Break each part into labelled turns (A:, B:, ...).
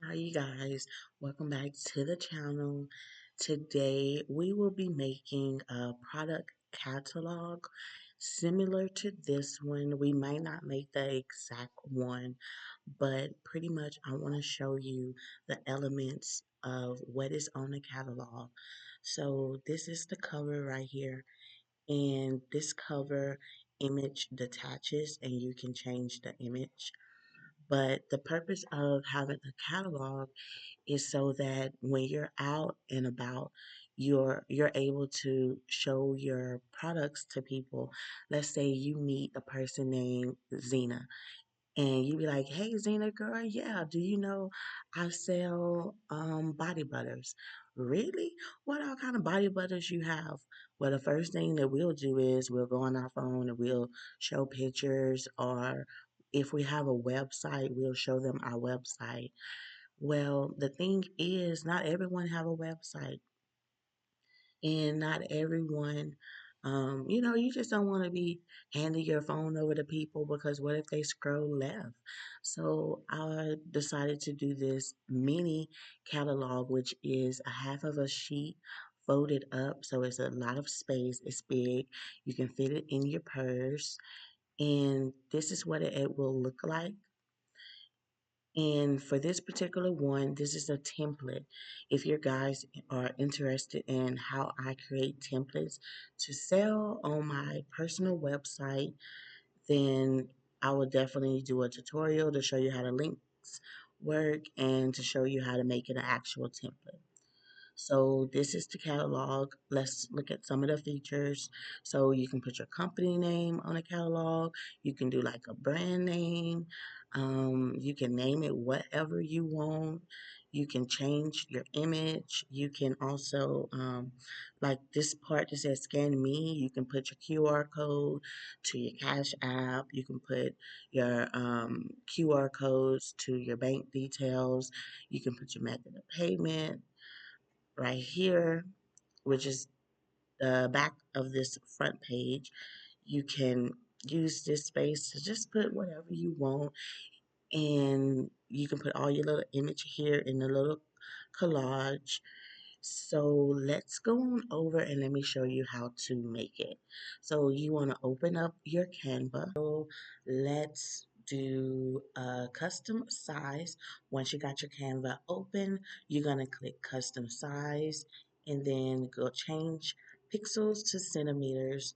A: Hi, you guys. Welcome back to the channel. Today, we will be making a product catalog similar to this one. We might not make the exact one, but pretty much I want to show you the elements of what is on the catalog. So, this is the cover right here, and this cover image detaches, and you can change the image. But the purpose of having a catalog is so that when you're out and about, you're able to show your products to people. Let's say you meet a person named Zena, and you be like, "Hey, Zena, girl, yeah, do you know I sell body butters?" Really? What all kind of body butters you have? Well, the first thing that we'll do is we'll go on our phone and we'll show pictures, or if we have a website, we'll show them our website. Well, the thing is, not everyone have a website, and not everyone, you just don't want to be handing your phone over to people because what if they scroll left? So I decided to do this mini catalog, which is a half of a sheet folded up, so it's a lot of space. It's big. You can fit it in your purse, and this is what it will look like. And for this particular one, this is a template. If you guys are interested in how I create templates to sell on my personal website, then I will definitely do a tutorial to show you how the links work and to show you how to make it an actual template. So this is the catalog. Let's look at some of the features. So you can put your company name on a catalog. You can do like a brand name. You can name it whatever you want. You can change your image. You can also, like this part that says scan me, you can put your QR code to your Cash App. You can put your QR codes to your bank details. You can put your method of payment right here, which is the back of this front page. You can use this space to just put whatever you want, and you can put all your little image here in the little collage. So let's go on over and let me show you how to make it. So you want to open up your Canva. So let's do a custom size. Once you got your Canva open, you're going to click custom size and then go change pixels to centimeters,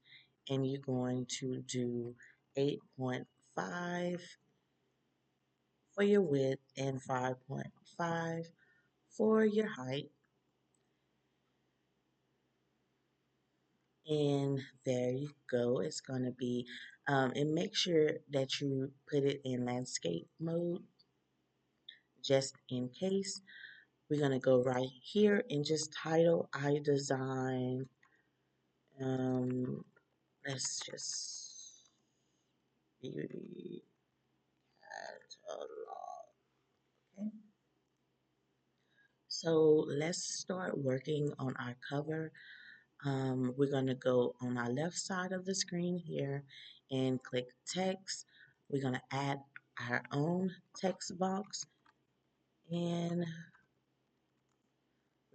A: and you're going to do 8.5 for your width and 5.5 for your height. And there you go. It's going to be, and make sure that you put it in landscape mode just in case. We're going to go right here and just title I design. Um, let's just beauty catalog. Okay. So let's start working on our cover. We're going to go on our left side of the screen here and click text. We're going to add our own text box, and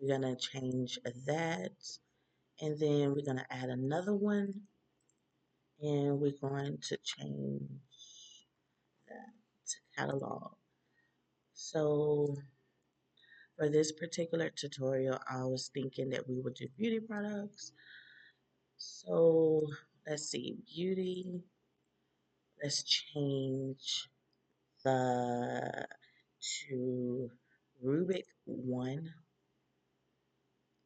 A: we're going to change that. And then we're going to add another one, and we're going to change that to catalog. So for this particular tutorial, I was thinking that we would do beauty products. So let's see, beauty. Let's change the to Rubik 1,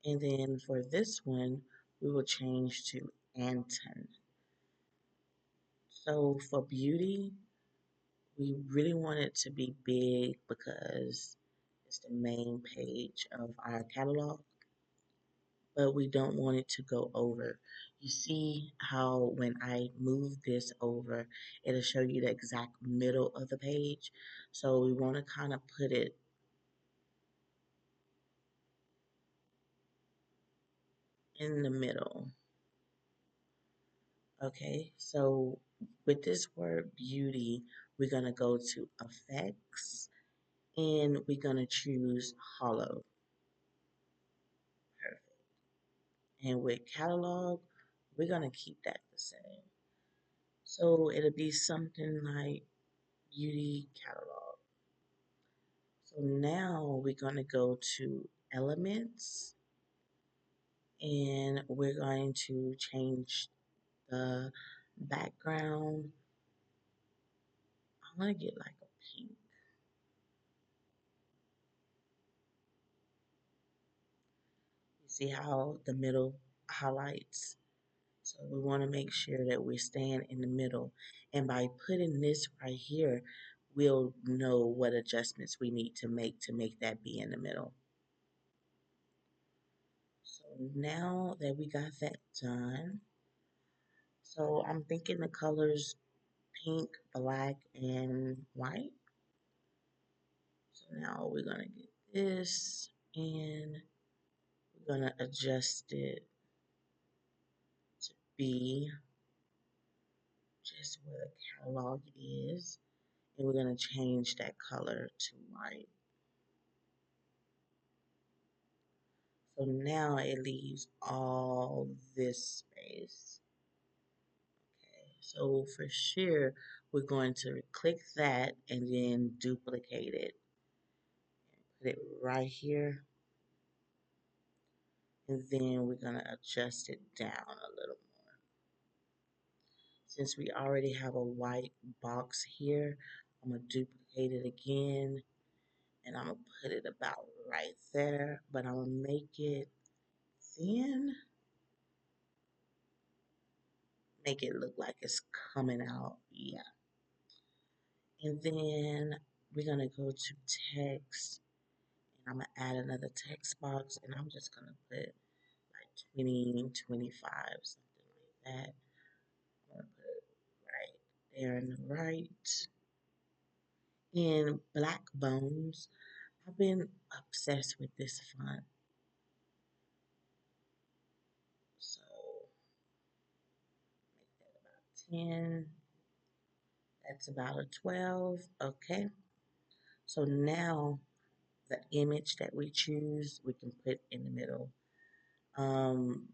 A: and then for this one we will change to Anton. So for beauty, we really want it to be big because it's the main page of our catalog, but we don't want it to go over. You see how when I move this over, it'll show you the exact middle of the page. So we want to kind of put it in the middle. Okay, so with this word beauty, we're going to go to effects, and we're gonna choose hollow. Perfect. And with catalog, we're gonna keep that the same. So it'll be something like beauty catalog. So now we're gonna go to elements and we're going to change the background. I want to get like a pink. You see how the middle highlights? So we want to make sure that we're staying in the middle. And by putting this right here, we'll know what adjustments we need to make that be in the middle. So now that we got that done, so I'm thinking the colors pink, black, and white. So now we're gonna get this and we're gonna adjust it to be just where the catalog is. And we're gonna change that color to white. So now it leaves all this space. Okay, so for sure, we're going to click that and then duplicate it. Put it right here. And then we're gonna adjust it down a little more. Since we already have a white box here, I'm gonna duplicate it again and I'm gonna put it about right there, but I'm gonna make it thin, make it look like it's coming out. Yeah. And then we're gonna go to text and I'm gonna add another text box and I'm just gonna put like 20, 25, something like that. I'm gonna put it right there in the right. In Black Bones, I've been obsessed with this font. So make that about 10. That's about a 12. Okay. So now the image that we choose, we can put in the middle. Um,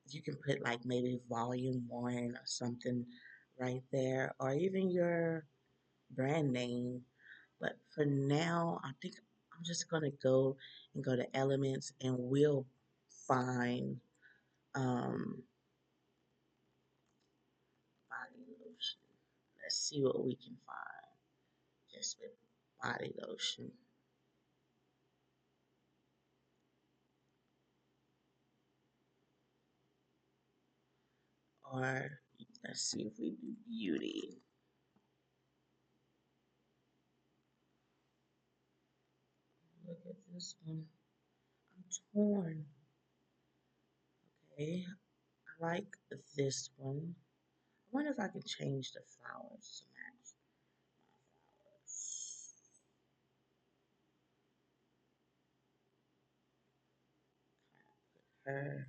A: you can put like maybe volume 1 or something right there, or even your brand name. But for now, I think I'm just gonna go to elements and we'll find body lotion. Let's see what we can find just with body lotion. Or let's see if we do beauty. Look at this one. I'm torn. Okay, I like this one. I wonder if I can change the flowers to match her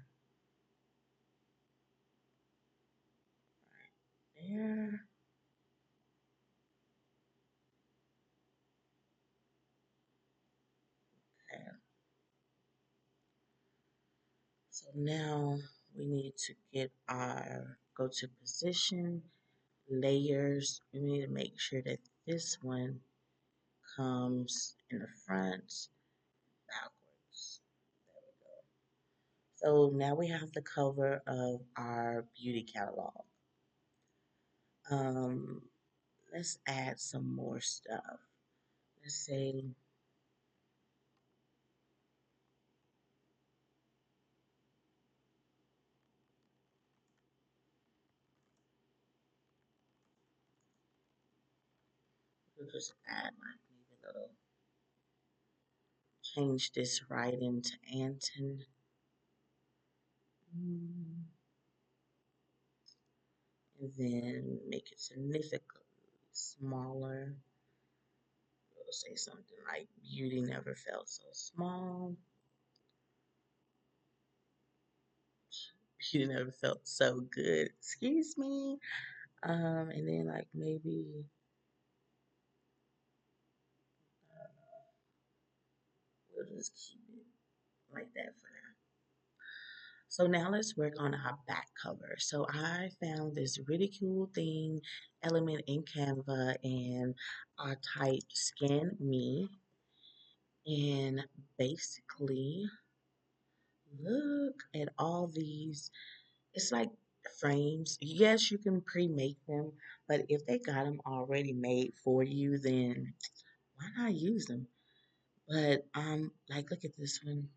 A: there. Okay. So now we need to go to position, layers. We need to make sure that this one comes in the front, backwards. There we go. So now we have the cover of our beauty catalog. Um, let's add some more stuff. Let's say we'll just add like maybe a little, change this right into Anton. And then make it significantly smaller. We'll say something like beauty never felt so small. Beauty never felt so good. Excuse me. And then like maybe we'll just keep it like that for now. So now let's work on our back cover. So I found this really cool thing, element in Canva, and I typed scan me, and basically look at all these. It's like frames. Yes, you can pre-make them, but if they got them already made for you, then why not use them? But like look at this one.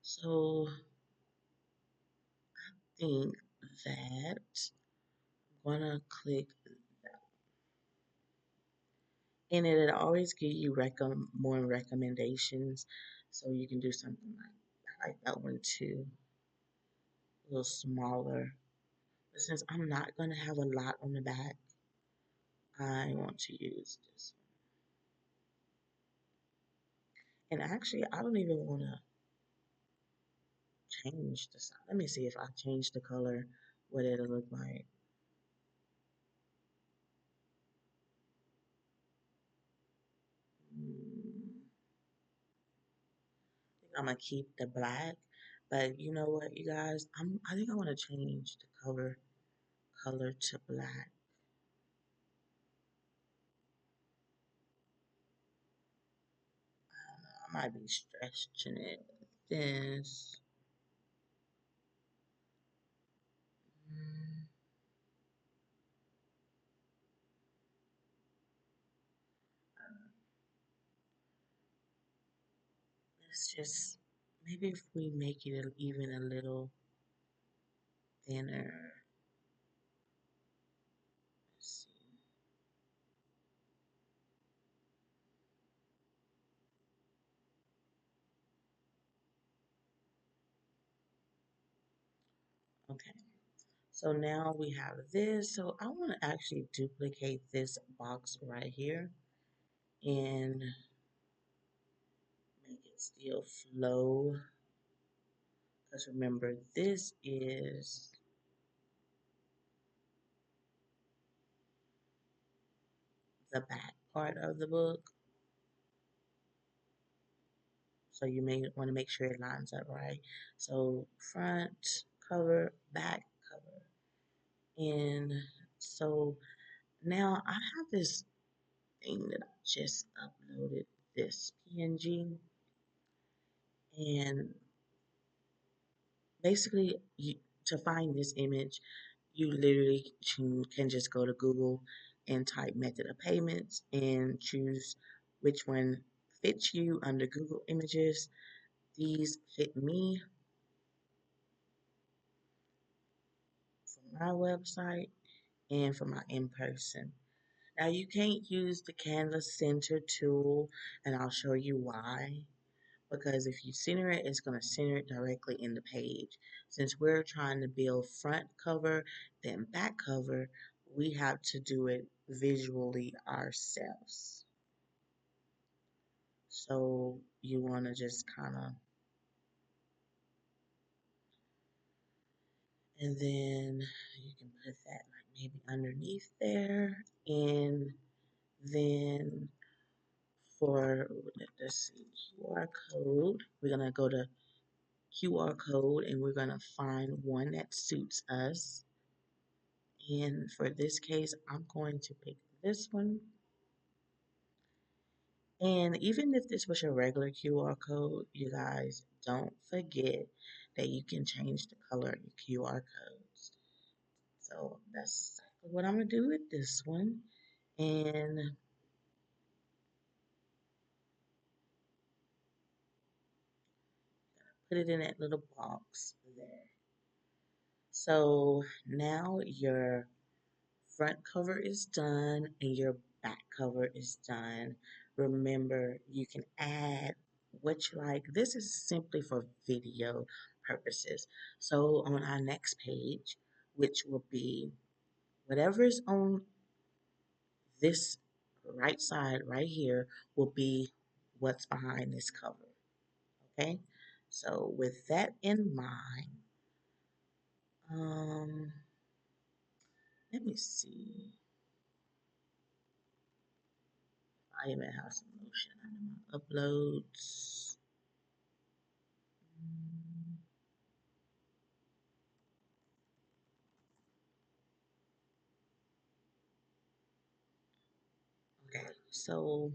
A: So I think that I'm gonna click that, and it'll always give you more recommendations, so you can do something like I like that one too, a little smaller. But since I'm not gonna have a lot on the back, I want to use this one. And actually, I don't even want to change the size. Let me see if I change the color, what it'll look like. I think I'm gonna keep the black, but you know what, you guys? I think I want to change the cover color to black. I might be stretching it. This. mm, let's just maybe if we make it even a little thinner. Let's see. Okay. So now we have this. So I want to actually duplicate this box right here and make it still flow. Because remember, this is the back part of the book. So you may want to make sure it lines up right. So front cover, back cover. And so now I have this thing that I just uploaded, this PNG. And basically, to find this image, you literally can just go to Google and type method of payments and choose which one fits you under Google Images. These fit me for my website and for my in-person. Now you can't use the Canva Center tool, and I'll show you why. Because if you center it, it's going to center it directly in the page. Since we're trying to build front cover, then back cover, we have to do it visually ourselves. So you want to just kind of, and then you can put that like maybe underneath there. And then for, let's see, QR code, we're going to go to QR code and we're going to find one that suits us. And for this case, I'm going to pick this one. And even if this was your regular QR code, you guys don't forget that you can change the color of your QR codes. So that's exactly what I'm going to do with this one. And put it in that little box there. So now your front cover is done and your back cover is done. Remember, you can add what you like. This is simply for video purposes. So on our next page, which will be whatever is on this right side right here, will be what's behind this cover. Okay? So with that in mind, um, let me see. I even have some motion under my uploads. Okay, so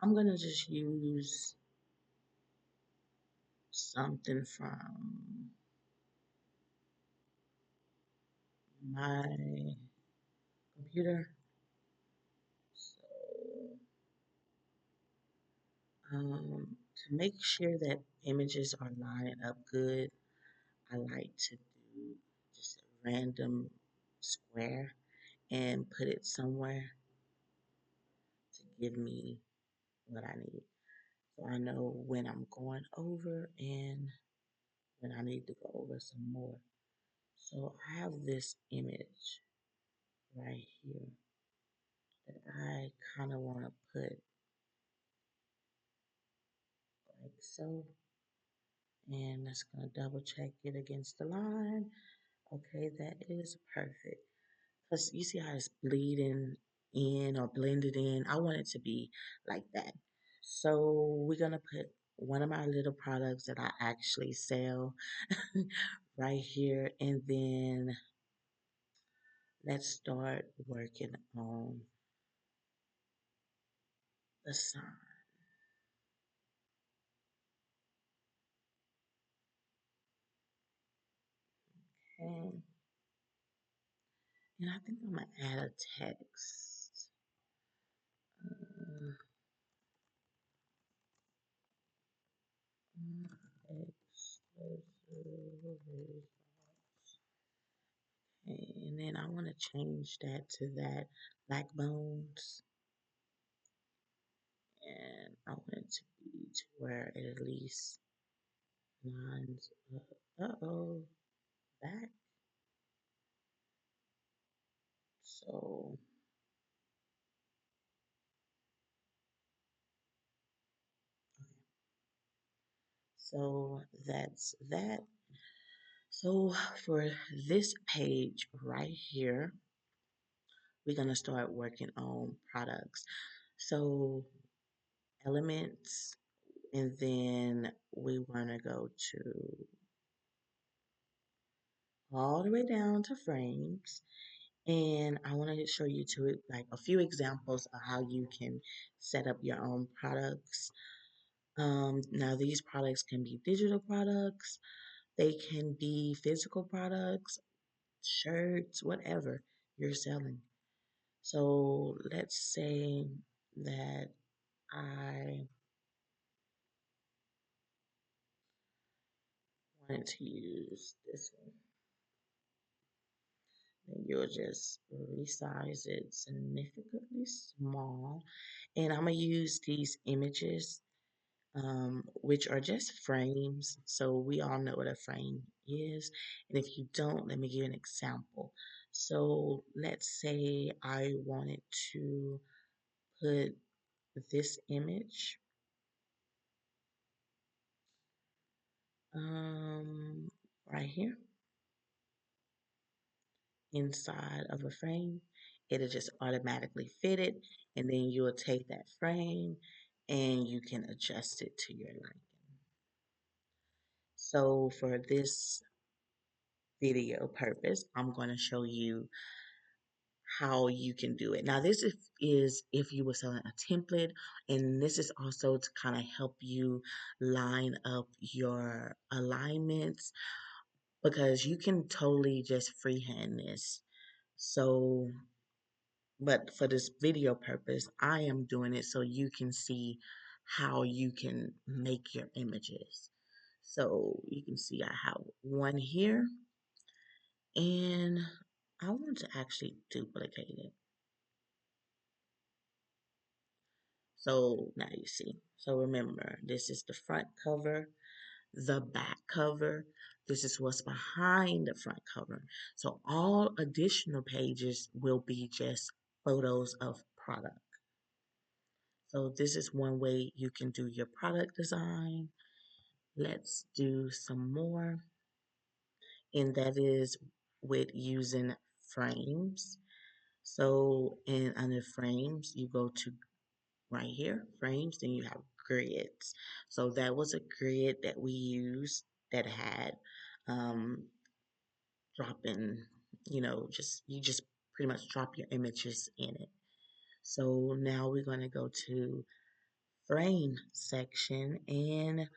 A: I'm gonna just use something from my computer. So to make sure that images are lining up good, I like to do just a random square and put it somewhere to give me what I need. So I know when I'm going over and when I need to go over some more. So I have this image right here that I kind of want to put like so. And that's going to double check it against the line. Okay, that is perfect. Because you see how it's bleeding in or blended in. I want it to be like that. So we're going to put one of my little products that I actually sell right here. And then let's start working on the sign. Okay. And I think I'm going to add a text. Uh, explosive. And then I want to change that to that black bones. And I want it to be to where it at least lines up. Uh-oh, back. So, so that's that. So for this page right here, we're gonna start working on products. So elements, and then we wanna go to all the way down to frames. And I want to show you two, like a few examples of how you can set up your own products. Now these products can be digital products, they can be physical products, shirts, whatever you're selling. So let's say that I wanted to use this one. Then you'll just resize it significantly small. And I'm going to use these images, which are just frames. So we all know what a frame is. And if you don't, let me give you an example. So let's say I wanted to put this image right here inside of a frame. It'll just automatically fit it, and then you'll take that frame and you can adjust it to your liking. So for this video purpose, I'm going to show you how you can do it. Now, is if you were selling a template, and this is also to kind of help you line up your alignments because you can totally just freehand this. So, but for this video purpose, I am doing it so you can see how you can make your images. So you can see I have one here, and I want to actually duplicate it. So now you see. So remember, this is the front cover, the back cover. This is what's behind the front cover. So all additional pages will be just photos of product. So this is one way you can do your product design. Let's do some more. And that is with using frames. So in under frames, you go to right here, frames, then you have grids. So that was a grid that we used that had um, dropping, just you just pretty much drop your images in it. So now we're going to go to frame section and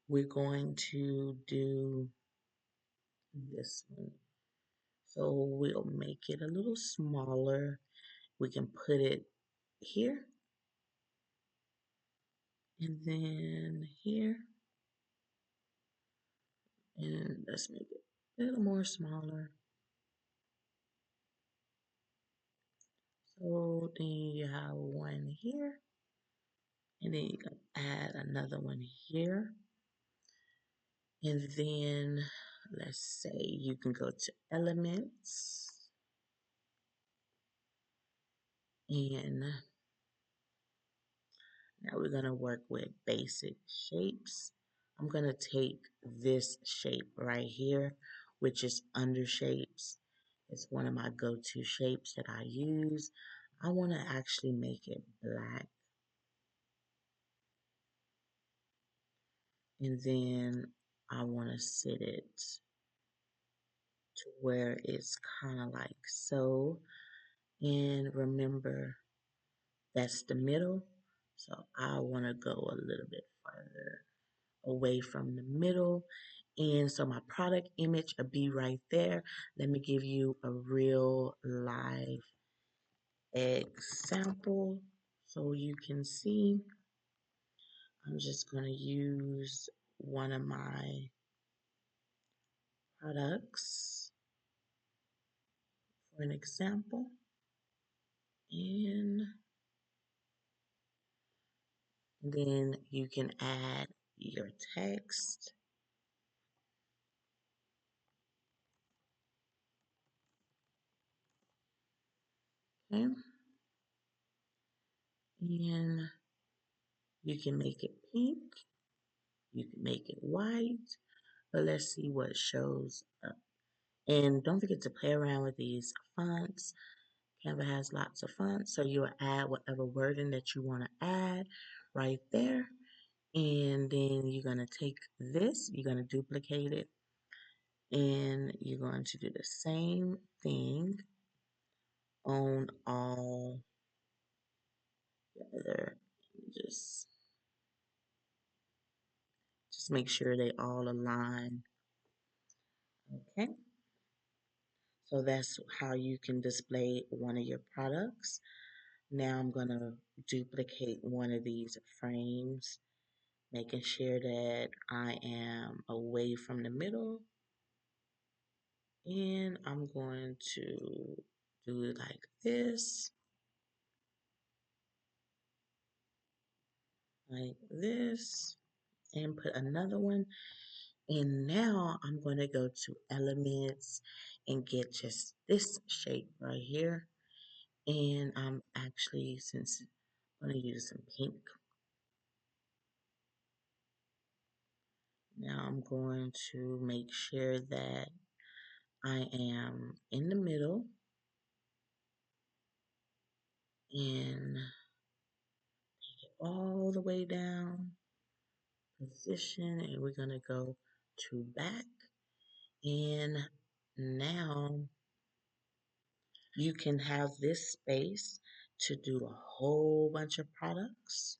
A: we're going to do this one. So we'll make it a little smaller. We can put it here and then here, and let's make it a little more smaller. So then you have one here, and then you can add another one here. And then let's say you can go to elements and now we're going to work with basic shapes. I'm going to take this shape right here, which is under shapes. It's one of my go-to shapes that I use. I want to actually make it black. And then I want to set it to where it's kind of like so. And remember, that's the middle. So I want to go a little bit further away from the middle. And so my product image will be right there. Let me give you a real live example so you can see. I'm just going to use one of my products for an example. And then you can add your text. Okay. And you can make it pink. You can make it white. But let's see what shows up. And don't forget to play around with these fonts. Canva has lots of fonts, so you'll add whatever wording that you want to add right there. And then you're going to take this, you're going to duplicate it, and you're going to do the same thing on all the other images. Just make sure they all align. Okay, so that's how you can display one of your products. Now I'm going to duplicate one of these frames, making sure that I am away from the middle. And I'm going to do it like this, and put another one. And now I'm going to go to elements and get just this shape right here. And I'm actually, since I'm going to use some pink, now I'm going to make sure that I am in the middle and all the way down, position, and we're going to go to back. And now you can have this space to do a whole bunch of products.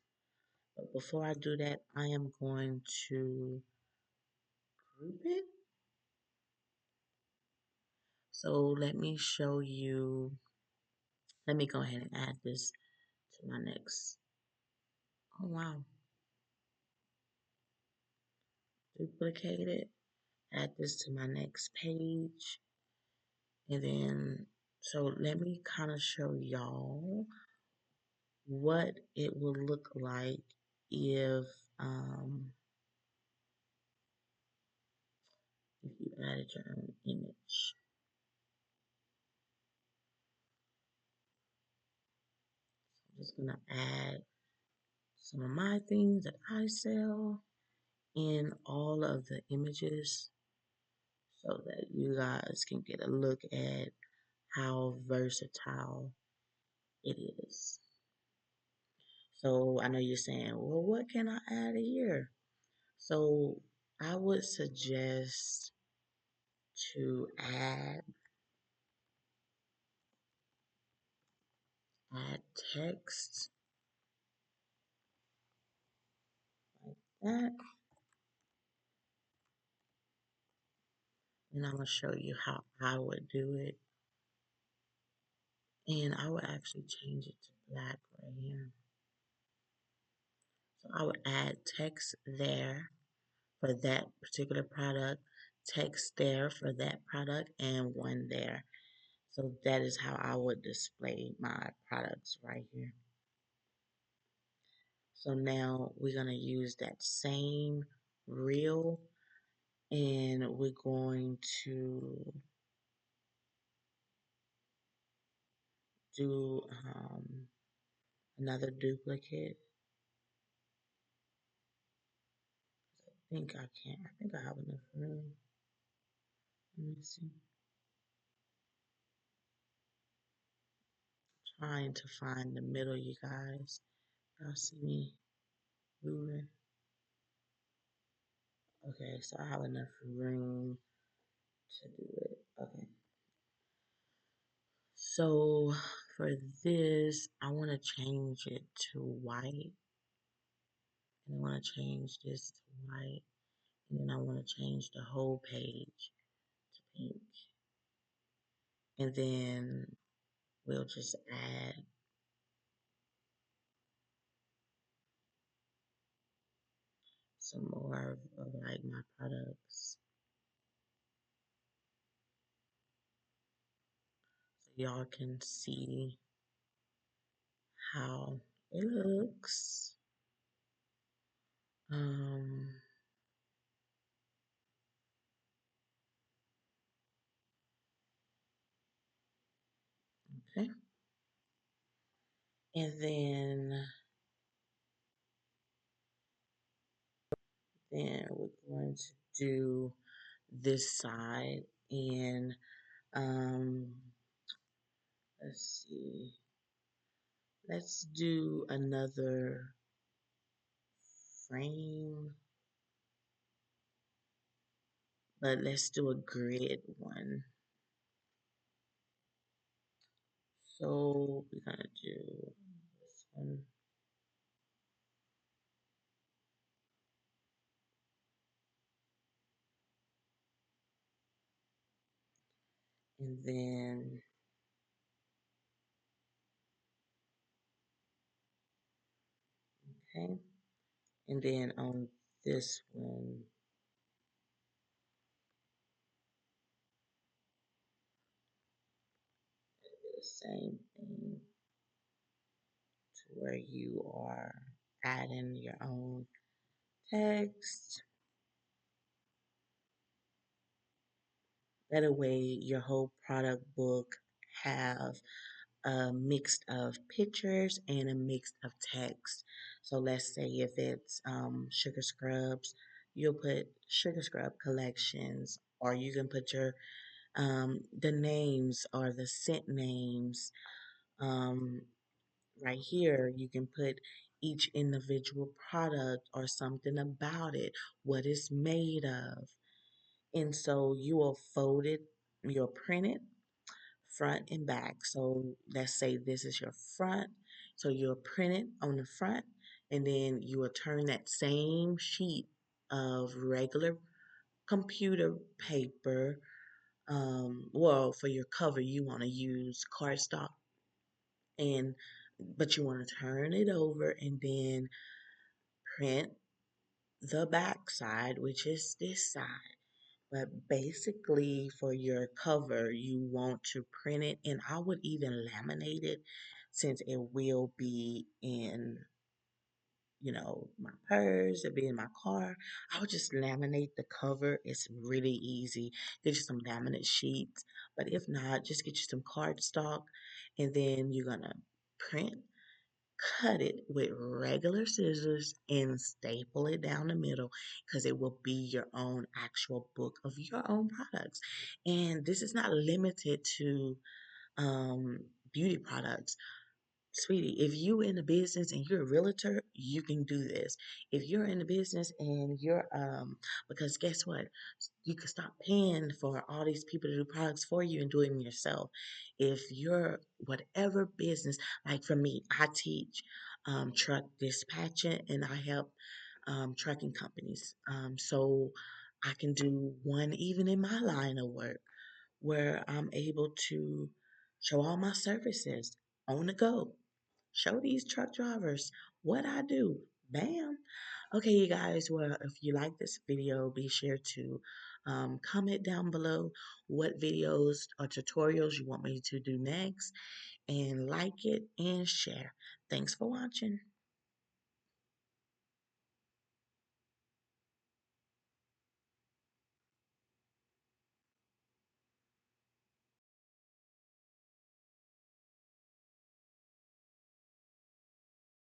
A: But before I do that, I am going to group it. So let me show you. Let me go ahead and add this to my next. Oh, wow. Duplicate it. Add this to my next page. And then, so let me kind of show y'all what it will look like um, if you added your own image. I'm just gonna add some of my things that I sell in all of the images so that you guys can get a look at how versatile it is. So I know you're saying, well, what can I add here? So I would suggest to add text like that. And I'm gonna show you how I would do it. And I would actually change it to black right here. So I would add text there for that particular product, text there for that product, and one there. So that is how I would display my products right here. So now we're going to use that same reel and we're going to do another duplicate. I think I have enough room. Let me see. Trying to find the middle, you guys. Y'all see me moving? Okay, so I have enough room to do it. Okay. So for this, I want to change it to white. And I want to change this to white. And then I want to change the whole page to pink. And then we'll just add some more of like my products. So y'all can see how it looks. Um, okay. And then we're going to do this side and um let's see. Let's do another frame, but let's do a grid one. So we're gonna do this one. And then, okay. And then on this one, do the same thing to where you are adding your own text. That way your whole product book have a mix of pictures and a mix of text. So let's say if it's sugar scrubs, you'll put sugar scrub collections, or you can put your the names or the scent names um, right here. You can put each individual product or something about it, what it's made of, and so you will fold it, you'll print it front and back. So let's say this is your front. So you'll print it on the front and then you will turn that same sheet of regular computer paper. Well, for your cover, you want to use cardstock and but you want to turn it over and then print the back side, which is this side. But basically, for your cover, you want to print it, and I would even laminate it since it will be in, my purse, it'll be in my car. I would just laminate the cover. It's really easy. Get you some laminate sheets, but if not, just get you some cardstock, and then you're gonna print, cut it with regular scissors and staple it down the middle because it will be your own actual book of your own products. And this is not limited to um, beauty products. Sweetie, if you in the business and you're a realtor, you can do this. If you're in the business and you're because guess what? You can stop paying for all these people to do products for you and do it yourself. If you're whatever business, like for me, I teach truck dispatching and I help trucking companies. So I can do one even in my line of work where I'm able to show all my services on the go. Show these truck drivers what I do. Bam. Okay, you guys, well, if you like this video, be sure to comment down below what videos or tutorials you want me to do next, and like it and share. Thanks for watching.